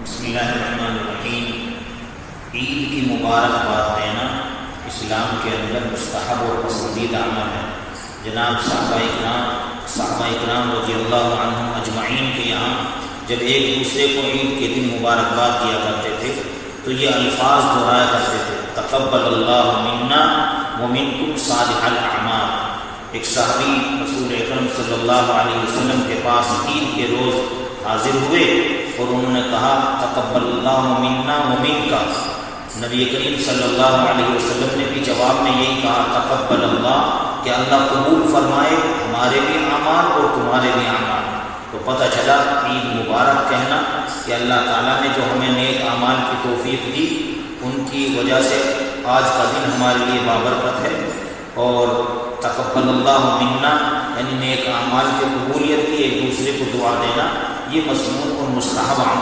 بسم اللہ الرحمن الرحیم۔ عید کی مبارکباد دینا اسلام کے اندر مستحب اور پسندیدہ عمل ہے۔ جناب صحابہ اکرام رضی اللہ عنہم اجمعین کے یہاں جب ایک دوسرے کو عید کے دن مبارکباد دیا کرتے تھے تو یہ الفاظ دہرایا کرتے تھے، تقبل اللہ منا ومنکم صالح الاعمال۔ ایک صحابی رسول اکرم صلی اللہ علیہ وسلم کے پاس عید کے روز حاضر ہوئے اور انہوں نے کہا تقبل اللہ منا ومنک۔ نبی کریم صلی اللہ علیہ وسلم نے بھی جواب میں یہی کہا تقبل اللہ، کہ اللہ قبول فرمائے ہمارے بھی اعمال اور تمہارے بھی اعمال۔ تو پتہ چلا عید مبارک کہنا کہ اللہ تعالیٰ نے جو ہمیں نیک اعمال کی توفیق دی ان کی وجہ سے آج کا دن ہمارے لیے بابرکت ہے، اور تقبل اللہ منا یعنی نیک اعمال کی قبولیت کی ایک دوسرے کو دعا دینا، یہ مسنون اور مستحب عمل